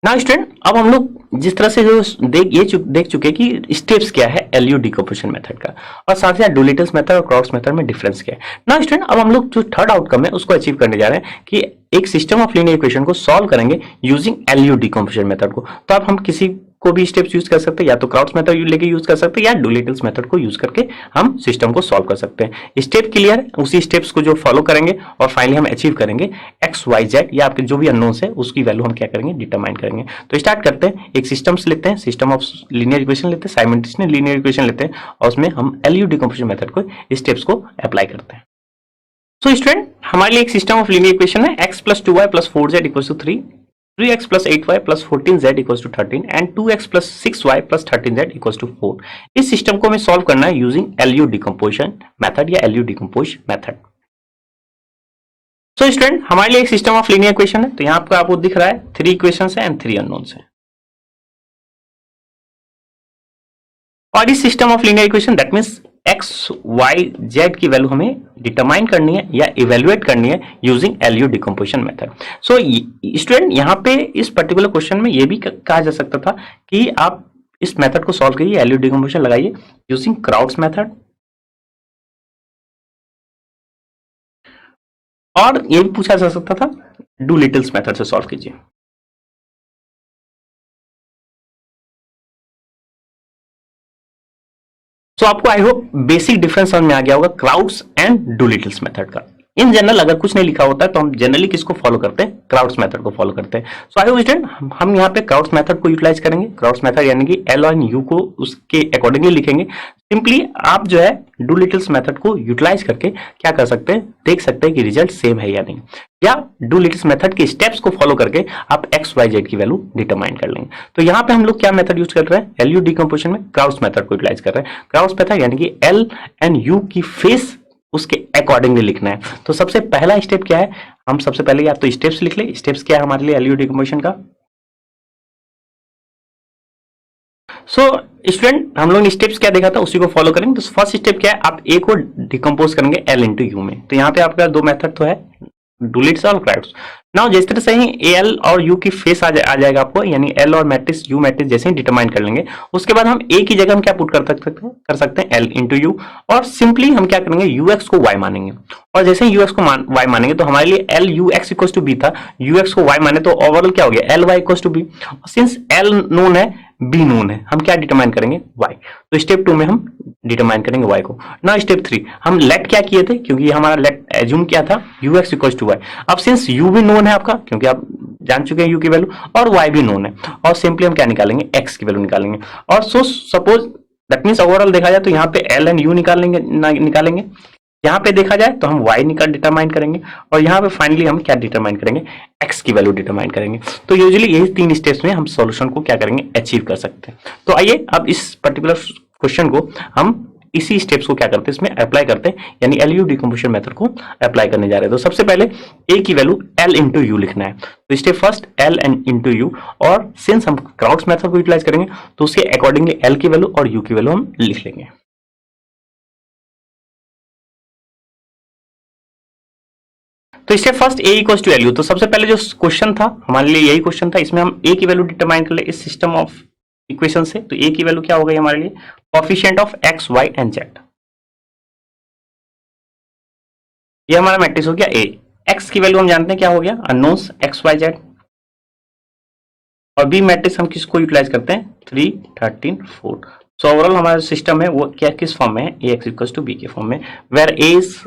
Now student, अब हम लोग जिस तरह से जो देख चुके कि स्टेप्स क्या है एलयू डिकम्पोजिशन मेथड का, और साथ ही साथ डुलिटल्स मेथड और क्राउड्स मेथड में डिफरेंस क्या है। नाउ स्टूडेंट, अब हम लोग जो थर्ड आउटकम है उसको अचीव करने जा रहे हैं कि एक सिस्टम ऑफ लीनियर इक्वेशन को सॉल्व करेंगे यूजिंग एलयू डिकम्पोजिशन मेथड को। तो अब हम किसी को भी स्टेप्स यूज कर सकते हैं, या तो क्राउड्स मेथड लेके यूज कर सकते हैं या डुलिटल्स मेथड को यूज करके हम सिस्टम को सॉल्व कर सकते हैं। स्टेप क्लियर है, उसी स्टेप्स को जो फॉलो करेंगे और फाइनली हम अचीव करेंगे एक्स वाई जेड या आपके जो भी अननोन्स है उसकी वैल्यू हम क्या करेंगे, डिटरमाइन करेंगे। तो स्टार्ट करते हैं, एक सिस्टम्स लेते हैं, सिस्टम ऑफ लीनियर इक्वेशन लेते हैं, साइमल्टेनियस लीनियर इक्वेशन लेते हैं और उसमें हम एलयू डिकम्पोजिशन मेथड को स्टेप्स को अप्लाई करते हैं। सो स्टूडेंट, हमारे लिए एक सिस्टम ऑफ लीनियर इक्वेशन है x + 2y + 4z = 3, 3x + 8y + 14z = 13 and 2x + 6y + 13z = 4। इस सिस्टम को हमें सॉल्व करना है यूजिंग एलयू डिकम्पोजिशन मेथड या LU decompose method. So student, हमारे लिए एक सिस्टम ऑफ लीनियर इक्वेशन है, तो यहाँ पर आपको दिख रहा है 3 इक्वेशंस है एंड 3 अननोन्स है। और इस system of linear equation that means x y z की वैल्यू हमें डिटरमाइन करनी है या इवेल्युएट करनी है using LU decomposition method. So student, यहाँ पे इस पर्टिकुलर क्वेश्चन में ये भी कहा जा सकता था कि आप इस मेथड को सॉल्व करिए, एलयू डिकम्पोजिशन लगाइए यूजिंग क्राउड्स मेथड, और ये भी पूछा जा सकता था डुलिटल्स मेथड से सॉल्व कीजिए। तो आपको आई होप बेसिक डिफरेंस समझ में आ गया होगा क्राउड्स एंड डुलिटल्स मेथड का। इन जनरल अगर कुछ नहीं लिखा होता है तो हम जनरली किसको फॉलो करते हैं, क्राउड्स मेथड को फॉलो करते हैं। सो आई होप स्टूडेंट, हम यहाँ पे क्राउड्स मेथड को यूटिलाइज करेंगे। क्राउड्स मेथड यानी कि एल और यू को उसके अकॉर्डिंगली लिखेंगे। सिंपली आप जो है डुलिटल्स मेथड को यूटिलाइज करके क्या कर सकते हैं, देख सकते हैं कि रिजल्ट सेम है या नहीं, या डुलिटल्स मेथड के स्टेप्स को फॉलो करके आप एक्स वाई जेड की वैल्यू डिटरमाइन कर लेंगे। तो यहाँ पे हम लोग क्या मेथड यूज कर रहे हैं, एलयू डिकम्पोजिशन में क्राउड्स मेथड को यूटिलाइज कर रहे हैं। क्राउड्स मेथड यानी कि एल एंड यू की फेस उसके अकॉर्डिंगली लिखना है। तो सबसे पहला स्टेप क्या है, हम सबसे पहले या तो स्टेप्स लिख ले। स्टेप्स क्या है हमारे लिए एलयू डिकम्पोजिशन का। सो स्टूडेंट, हम लोग ने स्टेप्स क्या देखा था उसी को फॉलो करेंगे। तो फर्स्ट स्टेप क्या है, आप ए को डिकम्पोज करेंगे एल इंटू यू में। तो यहाँ पे आपका दो मेथड तो है, डुलिट्स और क्राउड्स। नाउ जिस तरह से ही एल और यू की फेस आ जाएगा आपको, यानी एल और मैट्रिक्स यू मैट्रिक्स जैसे ही डिटरमाइन कर लेंगे, उसके बाद हम ए की जगह हम क्या पुट कर सकते हैं एल इंटू यू, और सिंपली हम क्या करेंगे यूएक्स को वाई मानेंगे। और जैसे ही यूएक्स को वाई मानेंगे तो हमारे लिए l u x equal to b था, यूएक्स को वाई माने तो ओवरऑल क्या हो गया l y equal to b. Since l known है बी नोन है, हम क्या डिटरमाइन करेंगे वाई। तो स्टेप 2 में हम डिटरमाइन करेंगे वाई को। ना स्टेप 3 हम लेट क्या किए थे, क्योंकि हमारा लेट एज्यूम क्या था u x equal to y. अब सिंस यू भी नोन है आपका, क्योंकि आप जान चुके हैं यू की वैल्यू, और वाई भी नोन है, और सिंपली हम क्या निकालेंगे एक्स की वैल्यू निकालेंगे। और so suppose that means overall देखा जाए तो यहाँ पे एल एंड यू निकालेंगे, यहाँ पे देखा जाए तो हम y डिटरमाइन करेंगे, और यहाँ पे फाइनली हम क्या डिटरमाइन करेंगे x की वैल्यू डिटरमाइन करेंगे। तो यूजुअली यही 3 स्टेप्स में हम सॉल्यूशन को क्या करेंगे अचीव कर सकते हैं। तो आइए अब इस पर्टिकुलर क्वेश्चन को हम इसी स्टेप्स को क्या करते हैं इसमें अप्लाई करते हैं, यानी एलयू डिकम्पोजिशन मेथड को अप्लाई करने जा रहे हैं। तो सबसे पहले a की वैल्यू l इंटू यू लिखना है। तो step first l and into u, और सिंस हम क्राउड्स मेथड को यूटिलाइज करेंगे तो उसके अकॉर्डिंगली l की वैल्यू और u की वैल्यू हम लिख लेंगे। तो step first a equal to LU. तो सबसे पहले जो क्वेश्चन था हमारे लिए यही क्वेश्चन था, इसमें हम a की वैल्यू डिटरमाइन कर ले इस सिस्टम ऑफ इक्वेशन से। तो a की वैल्यू क्या हो गई हमारे लिए, coefficient of x y and z। ये हमारा मैट्रिक्स हो गया a। x की वैल्यू हम जानते हैं क्या हो गया, अननोन्स x y z। और b मैट्रिक्स हम किसको यूटिलाइज करते हैं 3 13 4। सो ओवरऑल हमारा सिस्टम है वो क्या किस फॉर्म में है, ax इक्वल टू b के फॉर्म में, where a is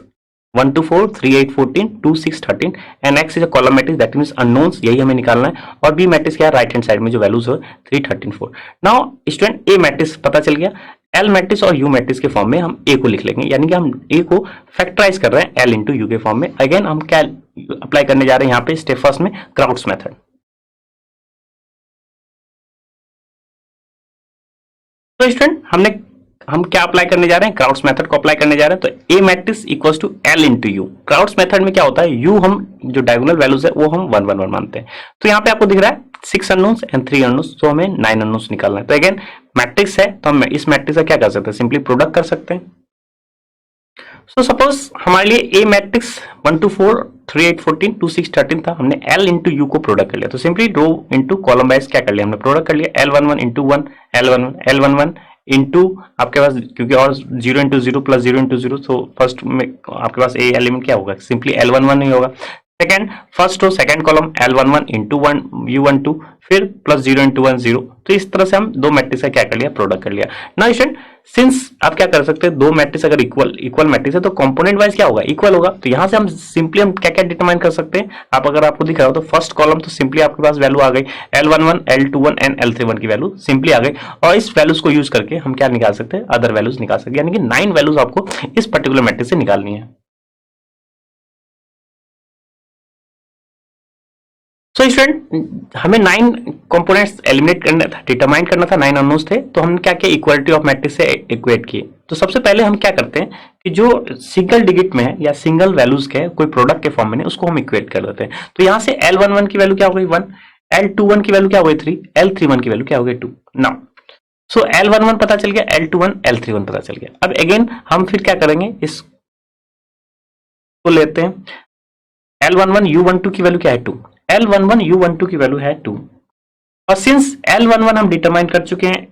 1 2 4 3 8 14 2 6 13 and x is a column matrix that means unknowns, यही हमें निकालना है। और b मैट्रिक्स क्या है राइट हैंड साइड में जो वैल्यूज है 3 13 4। नाउ स्टूडेंट a मैट्रिक्स पता चल गया, l मैट्रिक्स और u मैट्रिक्स के फॉर्म में हम a को लिख लेंगे, यानी कि हम a को फैक्टराइज कर रहे हैं l इंटू यू के फॉर्म में। अगेन हम क्या अप्लाई करने जा रहे हैं यहाँ पे स्टेप फर्स्ट में क्राउड्स मेथड। तो स्टूडेंट हम क्या अप्लाई करने जा रहे हैं, क्राउड्स मेथड को अप्लाई करने जा रहे हैं। तो a matrix equals to l into u. Crout's method में क्या होता है, u हम जो डायगोनल वैल्यूज है वो हम 1 1 1 मानते हैं। तो यहाँ पे आपको दिख रहा है 6 अननोन्स एंड 3 अननोन्स, तो हमें 9 अननोन्स निकालना है। तो अगेन मैट्रिक्स है तो हम इस मैट्रिक्स का क्या कर सकते हैं, सिंपली प्रोडक्ट कर सकते हैं। सो सपोज हमारे लिए ए मैट्रिक्स 1 to 4 3 8 14 2 6 13 था, हमने एल इंटू यू को प्रोडक्ट कर लिया, तो simply rho into column wise क्या कर लिया, हमने प्रोडक्ट कर लिया L11 इंटू 1 L11 इंटू आपके पास, क्योंकि और 0 इंटू 0 प्लस 0 इंटू 0, तो फर्स्ट में आपके पास ए एलिमेंट क्या होगा, सिंपली L11 ही होगा। Second first row second column L11 into 1 U12 फिर प्लस 0 इंटू 1 0, तो इस तरह से हम दो मैट्रिक्स का क्या कर लिया, प्रोडक्ट कर लिया। नाउ स्टूडेंट सिंस आप क्या कर सकते हैं, दो मैट्रिक्स अगर इक्वल मैट्रिक्स है तो कंपोनेंट वाइज क्या होगा, इक्वल होगा। तो यहां से हम सिंपली हम क्या क्या डिटरमाइन कर सकते हैं, आप अगर आपको दिख रहा हो तो फर्स्ट कॉलम तो सिंपली आपके पास वैल्यू आ गई L11 L21 एंड L31 की वैल्यू सिंपली आ गई, और इस वैल्यूज को यूज करके हम क्या निकाल सकते हैं, अदर वैल्यूज निकाल सकते हैं, यानी कि 9 वैल्यूज आपको इस पर्टिकुलर मैट्रिक्स से निकालनी है। सो स्टूडेंट हमें 9 कंपोनेंट्स एलिमिनेट करना था, डिटरमाइन करना था, 9 अननोन्स थे, तो हमने क्या किया, इक्वालिटी ऑफ मैट्रिक्स से इक्वेट किए। तो सबसे पहले हम क्या करते हैं कि जो सिंगल डिजिट में है या सिंगल वैल्यूज के कोई प्रोडक्ट के फॉर्म में उसको हम इक्वेट कर देते हैं। तो यहां से L11 की वैल्यू क्या हो गई 1, L21 की वैल्यू क्या हो गई 3, L31 की वैल्यू क्या हो गई 2। नाउ सो L11 पता चल गया, L21 L31 पता चल गया। अब अगेन हम फिर क्या करेंगे, इसको लेते हैं, L11 U12 की वैल्यू क्या है 2, L11 U12 की वैल्यू है 2, और सिंस L11 हम डिटरमाइन कर चुके हैं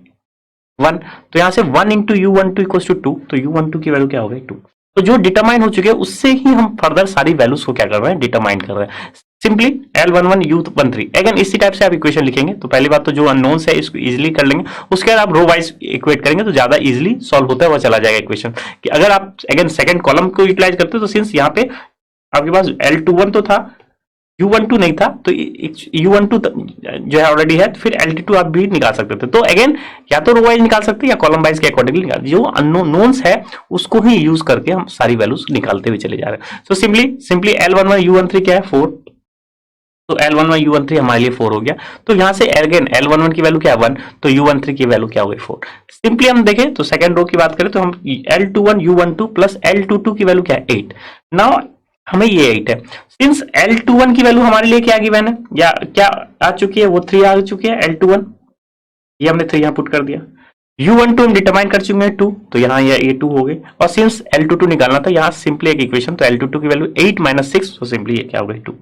1, तो यहां से 1 इंटू U12 इक्वल टू 2, तो U12 की वैल्यू क्या हो गई 2। तो जो डिटरमाइन हो चुके हैं उससे ही हम फर्दर सारी वैल्यूज को क्या कर रहे हैं, डिटरमाइन कर रहे हैं। सिंपली L11 U13 अगेन इसी टाइप से आप इक्वेशन लिखेंगे। तो पहली बात तो जो अननोन्स है इसको इजीली कर लेंगे, उसके बाद आप रो वाइज इक्वेट करेंगे तो ज्यादा इजीली सॉल्व होता है, वो चला जाएगा इक्वेशन। कि अगर आप अगेन सेकंड कॉलम को यूटिलाइज करते हो तो सिंस यहाँ पे आपके पास L21 तो था, U12 नहीं था, तो U12 जो है ऑलरेडी है, तो फिर L22 आप भी निकाल सकते थे। तो अगेन या तो रो वाइज निकाल सकते हैं या कॉलम वाइज के अकॉर्डिंगली निकाल, जो अननोन्स है उसको ही यूज करके हम सारी वैल्यूज निकालते हुए चले जा रहे हैं। सो सिंपली L11 U13 क्या है 4, तो L11 U13 हमारे लिए 4 हो गया। तो यहां से अगेन L11 की वैल्यू क्या है 1, तो U13 की वैल्यू क्या हो गई 4। सिंपली हम देखें तो सेकंड रो की बात करें तो हम L21 U12 प्लस L22 की वैल्यू क्या है 8। नाउ हमें ये 8 है, सिंस L21 की वैल्यू हमारे लिए क्या गिवन है या क्या आ चुकी है, वो 3 आ चुकी है L21, ये हमने 3 यहाँ पुट कर दिया। U12 हम डिटरमाइन कर चुके हैं 2, तो यहाँ ये 2 हो गए, और सिंस L22 निकालना था यहाँ सिंपली एक इक्वेशन, तो L22 की वैल्यू 8 माइनस 6, तो सिंपली ये क्या हो गई 2।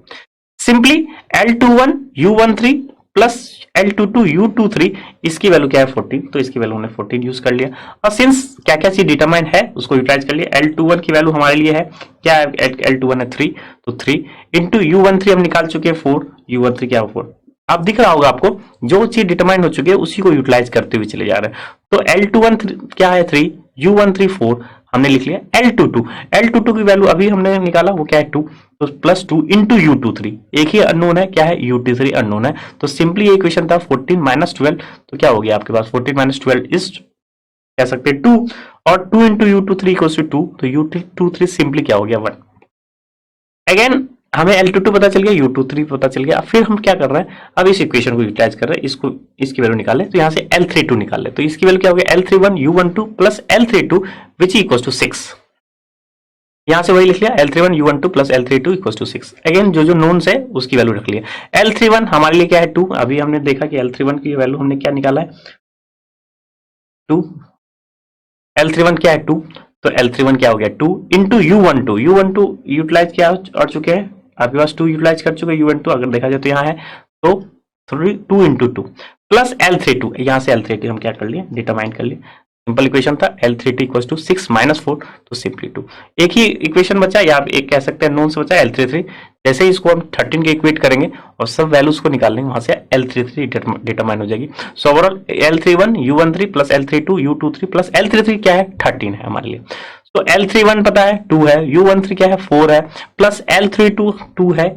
Simply L21 U13 plus L22 U23 इसकी वैल्यू क्या है 14, तो इसकी वैल्यू हमने 14 यूज कर लिया, और सिंस क्या क्या चीज डिटरमाइन है उसको यूटिलाइज कर लिया। L21 की वैल्यू हमारे लिए है क्या है, L21 है 3, तो 3 इंटू U13 हम निकाल चुके हैं 4, U13 क्या हो 4। अब दिख रहा होगा आपको जो चीज डिटरमाइन हो चुकी है उसी को यूटिलाइज करते हुए चले जा रहे हैं। तो L21 क्या है 3, U13 4, हमने लिख लिया L22 की वैल्यू अभी हमने निकाला वो क्या है 2, तो प्लस 2 इंटू U23, एक ही अननोन है क्या है U23 अननोन है। तो सिंपली ये इक्वेशन था 14 माइनस 12, तो क्या हो गया आपके पास 14 माइनस 12 इज कह सकते हैं 2, और 2 इंटू U23 इक्वल्स टू 2, तो U23 सिंपली क्या हो गया 1। अगेन हमें L22 पता चल गया, U23 पता चल गया। फिर हम क्या कर रहे हैं, अब इस इक्वेशन को यूटिलाइज कर रहे हैं, इसको इसकी वैल्यू निकाले, तो यहाँ से L32 निकाले, तो इसकी वैल्यू क्या हो गया L31 U12 plus L32 which equals to 6, यहां से वही लिख लिया L31 U12 plus L32 equals to 6। Again जो नोन्स है उसकी वैल्यू रख लिया। L31 हमारे लिए क्या है 2, अभी हमने देखा कि L31 की वैल्यू हमने क्या निकाला है 2, L31 क्या है 2, तो L31 क्या हो गया 2 इंटू U12 यूटिलाइज क्या और चुके हैं आपके पास 2 यूटिलाइज कर चुके हैं U12, अगर देखा जाए तो यहाँ है, तो 2 इंटू 2 प्लस L32, यहाँ से L32 हम क्या कर लिए डिटरमाइन कर लिए, सिंपल इक्वेशन था L32 इक्वल्स टू 6 माइनस 4, तो सिंपली 2। एक ही इक्वेशन बचा, या आप एक कह सकते हैं नोन से बचा L33, जैसे ही इसको हम 13 के इक्वेट करेंगे और सब वैल्यूज को निकाल लेंगे, वहां से L33 डिटरमाइन हो जाएगी। So overall L31 U13 plus L32 U23 plus L33 क्या है 13 है हमारे लिए। तो L31 पता है 2 है, U13 क्या है 4 है, प्लस L32 2 है,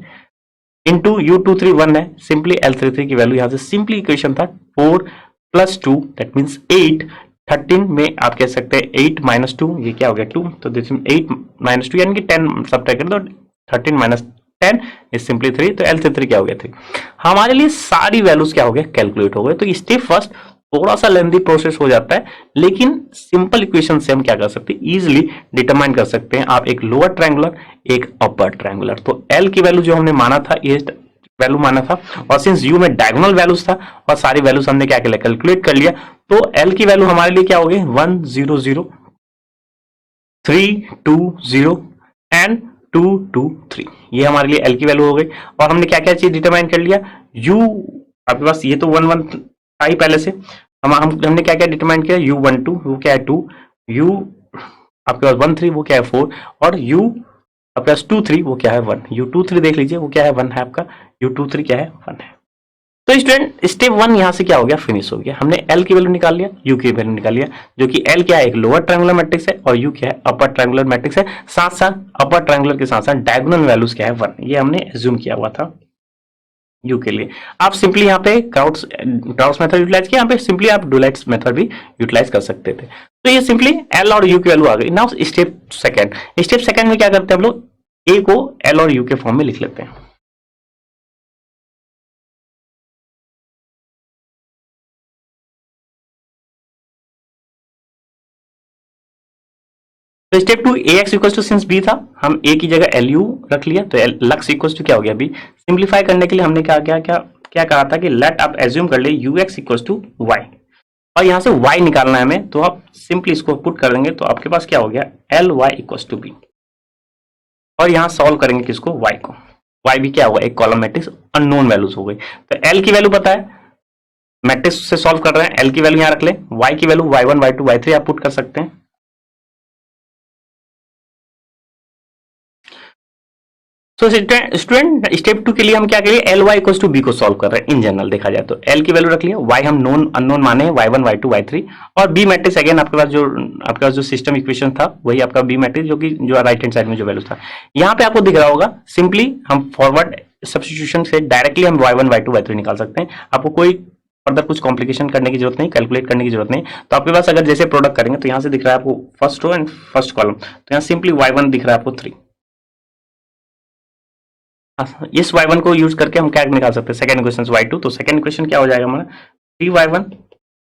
इंटू U23 1 है, सिंपली L33 की वैल्यू यहाँ से सिंपली इक्वेशन था 4 प्लस 2 दैट मीन्स 8, 13 में आप कह सकते हैं 8 माइनस 2, ये क्या हो गया 2, तो दिस 8 माइनस 2 यानी कि 10 सब्ट्रैक्ट करें तो 13 माइनस 10 इज सिंपली 3, तो L33 क्या हो गया 3। हमारे लिए सारी वैल्यूज क्या हो गया कैलकुलेट हो गए। तो स्टेप फर्स्ट थोड़ा सा लेंथी प्रोसेस हो जाता है, लेकिन सिंपल इक्वेशन से हम क्या कर सकते हैं इजीली डिटरमाइन कर सकते हैं आप एक लोअर ट्रायंगुलर एक अपर ट्रायंगुलर। तो L की वैल्यू जो हमने माना था ये वैल्यू माना था, और सिंस U में डायगोनल वैल्यूज था और सारी वैल्यूज हमने क्या किया कैलकुलेट कर लिया, तो L की वैल्यू हमारे लिए क्या हो गई 100 3 2 0 एंड 2 2 3। ये हमारे लिए एल की वैल्यू हो गई। और हमने क्या क्या चीज डिटरमाइन कर लिया, यू आपके पास ये तो 1 1 था ही पहले से। हमने क्या क्या डिटरमाइन किया, u12 वो क्या है 2, u आपके पास 1 3 वो क्या है 4, और u आपके पास 2 3 वो क्या है 1। u2 3 देख लीजिए वो क्या है 1 है आपका, u2 3 क्या है 1 है। तो स्टूडेंट स्टेप 1 यहां से क्या हो गया, फिनिश हो गया। हमने एल की वैल्यू निकाल लिया, यू की वैल्यू निकाल लिया, जो कि एल क्या है एक लोअर ट्रायंगुलर मैट्रिक्स है और यू क्या है अपर ट्रायंगुलर मैट्रिक्स है। साथ साथ अपर ट्रायंगुलर के साथ साथ डायगोनल वैल्यूज क्या है 1, ये हमने एज्यूम किया हुआ था यू के लिए। आप सिंपली यहाँ पे क्राउड्स मेथड यूटिलाइज किया, यहाँ पे सिंपली आप डुलाइट्स मेथड भी यूटिलाइज कर सकते थे। तो ये सिंपली एल और यू की वैल्यू आ गई। नाउ स्टेप सेकंड में क्या करते हैं हम लोग, ए को एल और यू के फॉर्म में लिख लेते हैं। तो step 2 a x equal to since b था, हम ए की जगह एल यू रख लिया, तो लक्स इक्वल टू क्या हो गया बी। सिंप्लीफाई करने के लिए हमने क्या कहा था कि लेट आप एज्यूम कर ले u x equal to y, और यहां से y निकालना है हमें, तो आप सिंपली इसको पुट कर देंगे तो आपके पास क्या हो गया l y equal to b. और यहां सॉल्व करेंगे किसको, y को, y भी क्या होगा एक कॉलम मैट्रिक्स अननोन वैल्यूज हो गई। तो l की वैल्यू पता है, मैट्रिक्स से सॉल्व कर रहे हैं, l की वैल्यू यहां रख ले, y की वैल्यू y1 y2 y3 आप पुट कर सकते हैं। तो स्टूडेंट स्टेप 2 के लिए हम क्या करेंगे, l y equal to b को सॉल्व कर रहे हैं। इन जनरल देखा जाए तो एल की वैल्यू रख लिया, वाई हम नोन अननोन माने हैं y1 y2 y3, और बी मैट्रिक्स अगेन आपके पास जो सिस्टम इक्वेशन था वही आपका बी मैट्रिक्स, जो राइट हैंड साइड में जो वैल्यू था। यहाँ पे आपको दिख रहा होगा, सिंपली हम फॉरवर्ड सब्स्टिट्यूशन से डायरेक्टली हम y1 y2 y3 निकाल सकते हैं। आपको कोई फर्दर कुछ कॉम्प्लिकेशन करने की जरूरत नहीं, कैलकुलेट करने की जरूरत नहीं। तो आपके पास अगर जैसे प्रोडक्ट करेंगे तो यहाँ से दिख रहा है आपको first row and first column, तो यहाँ सिंपली y1 दिख रहा है आपको 3। इस y1 को यूज करके हम क्या निकाल सकते हैं सेकंड इक्वेशन y2। तो सेकंड इक्वेशन क्या हो जाएगा हमारा 3y1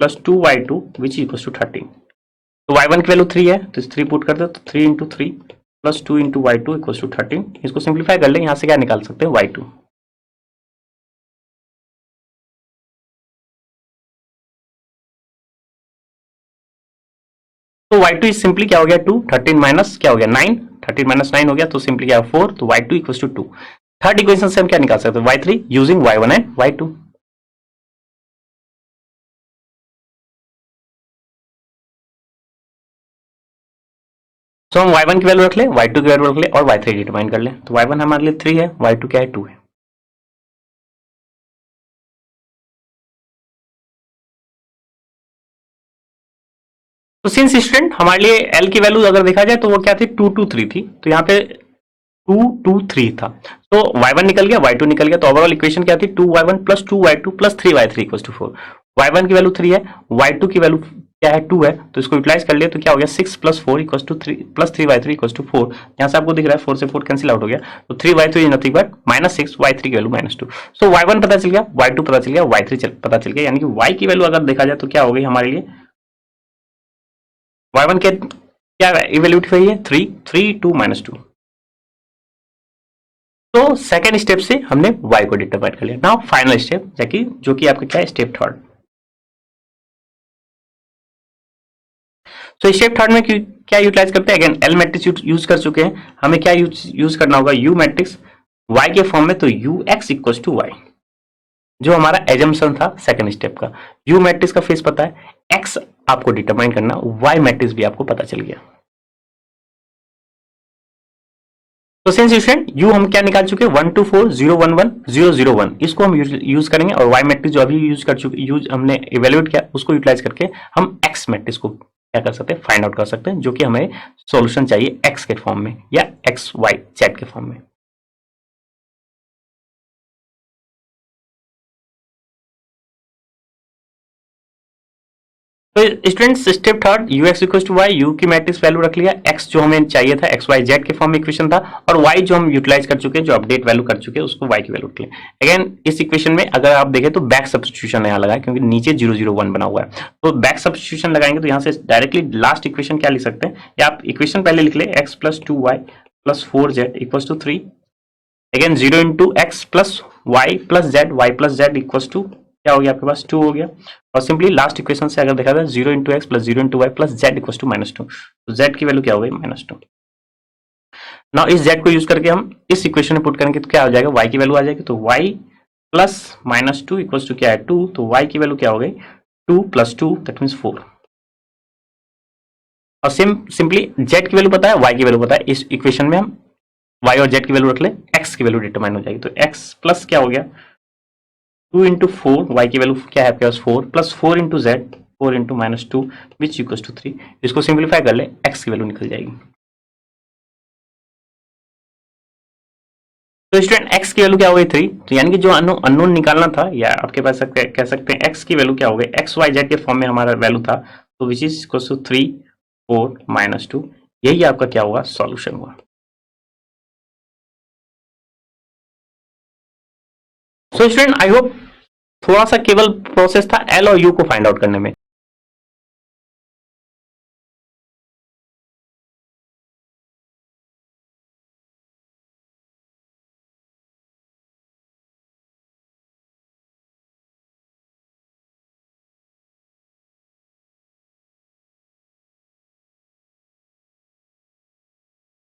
plus 2y2 which equal to 13। तो y1 की वैल्यू 3 है तो 3 पुट कर दो, तो 3 into 3 plus 2 into y2 equal to 13। इसको सिंप्लीफाई कर ले, यहां से क्या निकाल सकते हैं y2। तो y2 इज सिंपली क्या हो गया 2, 13 माइनस क्या हो गया 9, 13 माइनस 9 हो गया, तो सिंपली क्या 4, तो y2 equal to 2। Third equation से हम क्या निकाल सकते हैं y3 using y1 and y2। तो हम y1 की वैल्यू रख ले, y2 की वैल्यू रख ले और y3 डिटरमाइन कर ले। तो y1 हमारे लिए 3 है, y2 क्या है 2 है। तो सिंस स्टूडेंट हमारे लिए l की वैल्यू अगर देखा जाए तो वो क्या थी 2 2 3 थी, तो यहाँ पे 2 2 3 था, तो y1 निकल गया y2 निकल गया, तो ओवरऑल इक्वेशन क्या थी 2y1 plus 2y2 plus 3y3 equal to 4। y1 की वैल्यू 3 है, y2 की वैल्यू क्या है 2 है, तो इसको यूटिलाइज कर लिया तो क्या हो गया 6 plus 4 equal to 3 plus 3y3 equal to 4। यहाँ से आपको दिख रहा है 4 से 4 कैंसिल आउट हो गया, तो 3y3 is nothing but -6, y3 की वैल्यू -2। सो y1 पता चल गया, y2 पता चल गया, y3 पता चल गया, यानी कि y की वैल्यू अगर देखा जाए तो क्या हो गई हमारे लिए y1 के क्या इवेल्यूट हुई है 3 3 2 -2। तो सेकेंड स्टेप से हमने y को डिटरमाइन कर लिया। नाउ फाइनल स्टेप जो कि आपका क्या है स्टेप थर्ड। तो स्टेप थर्ड में क्या यूटिलाइज करते हैं, अगेन एल मैट्रिक्स यूज कर चुके हैं, हमें क्या यूज करना होगा यू मैट्रिक्स y के फॉर्म में, तो u x equal to y, जो हमारा एजम्पशन था सेकंड स्टेप का। यू मैट्रिक्स का फेस पता है, एक्स आपको डिटरमाइन करना, वाई मैट्रिक्स भी आपको पता चल गया। तो सिंस स्टूडेंट यू हम क्या निकाल चुके 1 2 4 0 1 1 0 0 1, इसको हम यूज करेंगे, और वाई मैट्रिक्स जो अभी यूज हमने इवेल्युएट किया उसको यूटिलाइज करके हम एक्स मैट्रिक्स को क्या कर सकते हैं फाइंड आउट कर सकते हैं, जो कि हमें सॉल्यूशन चाहिए एक्स के फॉर्म में या एक्स वाई जेड के फॉर्म में। तो students step third u x equal to y, u की मैट्रिक्स वैल्यू रख लिया, एक्स जो हमें चाहिए था एक्स वाई जेड के फॉर्म में इक्वेशन था, और वाई जो हम यूटिलाइज कर चुके हैं जो अपडेट वैल्यू कर चुके हैं उसको वाई की वैल्यू रख लिया। अगेन इस इक्वेशन में अगर आप देखें तो बैक सब्स्टिट्यूशन यहाँ लगा है क्योंकि नीचे 0 0 1 बना हुआ है, तो बैक सब्स्टिट्यूशन लगाएंगे तो यहाँ से डायरेक्टली लास्ट इक्वेशन क्या लिख सकते हैं, या आप इक्वेशन पहले लिख ले x plus 2y plus 4z equal to 3, again 0 into x plus y plus z, y plus z equal to क्या हो गया आपके पास 2 हो गया। और सिंपली लास्ट इक्वेशन से अगर देखा जाए 0 into x plus 0 into y plus z equal to -2, तो जेड की वैल्यू क्या हो गई -2। नाउ इस जेड को यूज करके हम इस इक्वेशन में पुट करेंगे तो क्या हो जाएगा, वाई की वैल्यू आ जाएगी, तो वाई प्लस -2 इक्वल्स टू क्या है 2, तो वाई की वैल्यू क्या हो गई 2 प्लस 2 दैट मीन्स 4। और सिंपली जेड की वैल्यू पता है, वाई की वैल्यू पता है, इस इक्वेशन में हम वाई और जेड की वैल्यू रख ले, एक्स की वैल्यू डिटरमाइन हो जाएगी, तो एक्स प्लस क्या हो गया 2 इंटू 4, वाई की वैल्यू क्या है आपके पास 4 plus 4 into z 4 into -2 which equals to 3। इसको सिंप्लीफाई कर ले, एक्स की वैल्यू निकल जाएगी। तो स्टूडेंट एक्स की वैल्यू क्या हो गई 3, तो यानी कि जो अननोन निकालना था, या आपके पास कह सकते हैं एक्स की वैल्यू क्या हो गई, एक्स वाई जेड के फॉर्म में हमारा वैल्यू था, तो विच इज इक्वल टू 3 4 -2, यही आपका क्या हुआ सॉल्यूशन हुआ। सो स्टूडेंट आई होप थोड़ा सा केवल प्रोसेस था एल और यू को फाइंड आउट करने में।